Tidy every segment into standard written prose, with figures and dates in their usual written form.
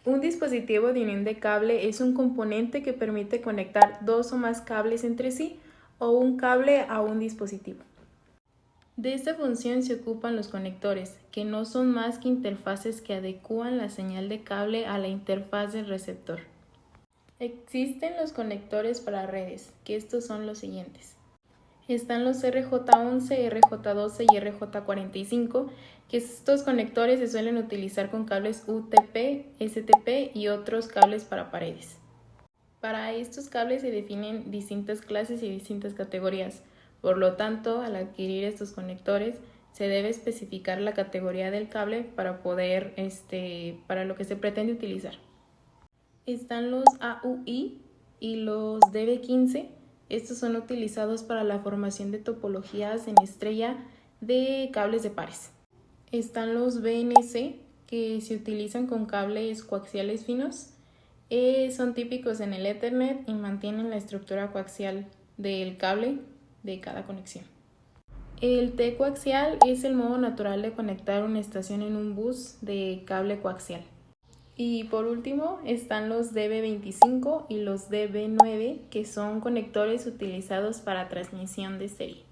Un dispositivo de unión de cable es un componente que permite conectar dos o más cables entre sí o un cable a un dispositivo. De esta función se ocupan los conectores, que no son más que interfaces que adecúan la señal de cable a la interfaz del receptor. Existen los conectores para redes, que estos son los siguientes. Están los RJ11, RJ12 y RJ45, que estos conectores se suelen utilizar con cables UTP, STP y otros cables para paredes. Para estos cables se definen distintas clases y distintas categorías. Por lo tanto, al adquirir estos conectores, se debe especificar la categoría del cable para lo que se pretende utilizar. Están los AUI y los DB15. Estos son utilizados para la formación de topologías en estrella de cables de pares. Están los BNC, que se utilizan con cables coaxiales finos. Son típicos en el Ethernet y mantienen la estructura coaxial del cable de cada conexión. El T-coaxial es el modo natural de conectar una estación en un bus de cable coaxial. Y por último están los DB25 y los DB9, que son conectores utilizados para transmisión de serie.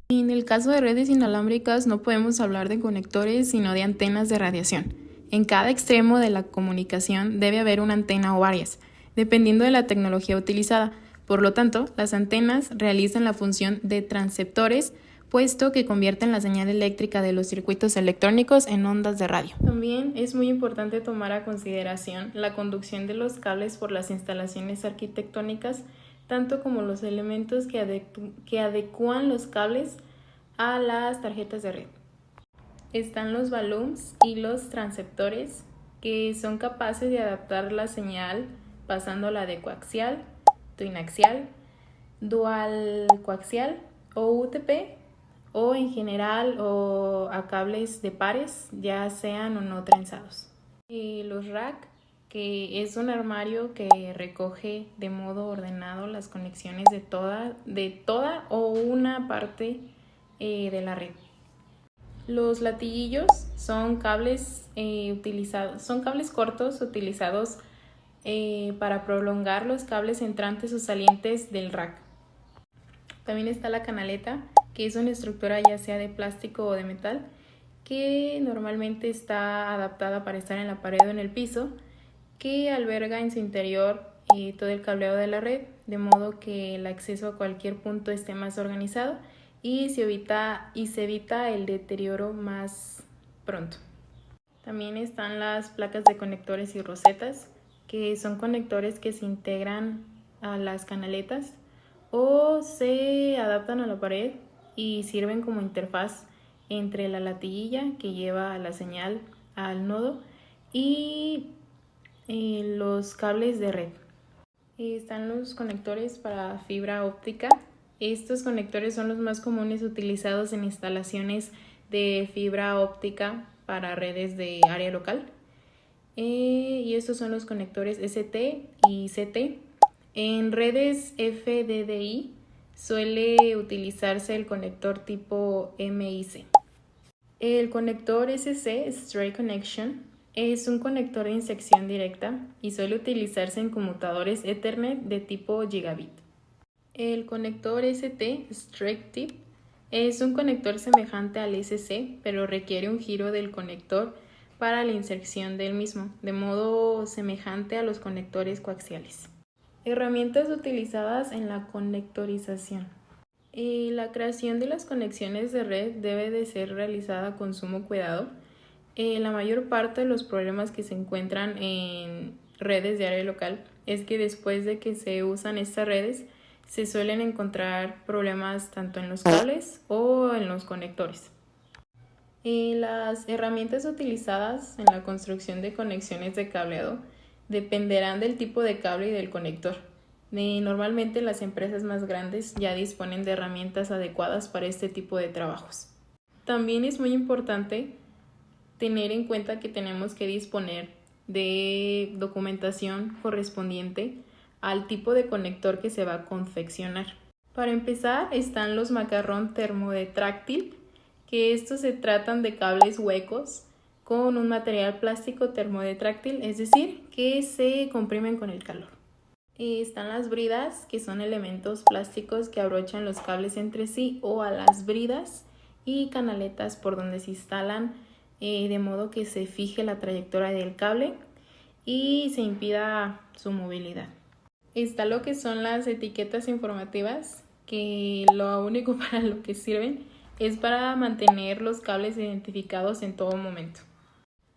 En el caso de redes inalámbricas no podemos hablar de conectores sino de antenas de radiación. En cada extremo de la comunicación debe haber una antena o varias, dependiendo de la tecnología utilizada. Por lo tanto, las antenas realizan la función de transceptores, puesto que convierten la señal eléctrica de los circuitos electrónicos en ondas de radio. También es muy importante tomar a consideración la conducción de los cables por las instalaciones arquitectónicas, tanto como los elementos que adecúan los cables a las tarjetas de red. Están los balloons y los transceptores, que son capaces de adaptar la señal pasándola de coaxial, twinaxial, dual coaxial o UTP, o en general o a cables de pares, ya sean o no trenzados. Y los rack, que es un armario que recoge de modo ordenado las conexiones de toda o una parte de la red. Los latiguillos son cables cortos utilizados para prolongar los cables entrantes o salientes del rack. También está la canaleta, que es una estructura ya sea de plástico o de metal, que normalmente está adaptada para estar en la pared o en el piso, que alberga en su interior todo el cableado de la red, de modo que el acceso a cualquier punto esté más organizado y se evita el deterioro más pronto. También están las placas de conectores y rosetas, que son conectores que se integran a las canaletas o se adaptan a la pared y sirven como interfaz entre la latiguilla que lleva la señal al nodo y los cables de red. Están los conectores para fibra óptica. Estos conectores son los más comunes utilizados en instalaciones de fibra óptica para redes de área local. Y estos son los conectores ST y CT. En redes FDDI suele utilizarse el conector tipo MIC. El conector SC, Straight Connection, es un conector de inyección directa y suele utilizarse en conmutadores Ethernet de tipo gigabit. El conector ST, Straight Tip, es un conector semejante al SC, pero requiere un giro del conector para la inserción del mismo, de modo semejante a los conectores coaxiales. Herramientas utilizadas en la conectorización. La creación de las conexiones de red debe de ser realizada con sumo cuidado. La mayor parte de los problemas que se encuentran en redes de área local es que después de que se usan estas redes, se suelen encontrar problemas tanto en los cables o en los conectores. Las herramientas utilizadas en la construcción de conexiones de cableado dependerán del tipo de cable y del conector. Normalmente las empresas más grandes ya disponen de herramientas adecuadas para este tipo de trabajos. También es muy importante tener en cuenta que tenemos que disponer de documentación correspondiente al tipo de conector que se va a confeccionar. Para empezar están los macarrón termodetráctil, que estos se tratan de cables huecos con un material plástico termodetráctil, es decir, que se comprimen con el calor. Están las bridas, que son elementos plásticos que abrochan los cables entre sí o a las bridas, y canaletas por donde se instalan de modo que se fije la trayectoria del cable y se impida su movilidad. Está lo que son las etiquetas informativas, que lo único para lo que sirven es para mantener los cables identificados en todo momento.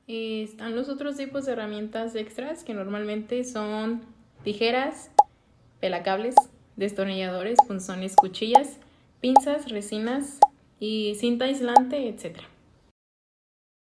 Están los otros tipos de herramientas extras, que normalmente son tijeras, pelacables, destornilladores, punzones, cuchillas, pinzas, resinas y cinta aislante, etc.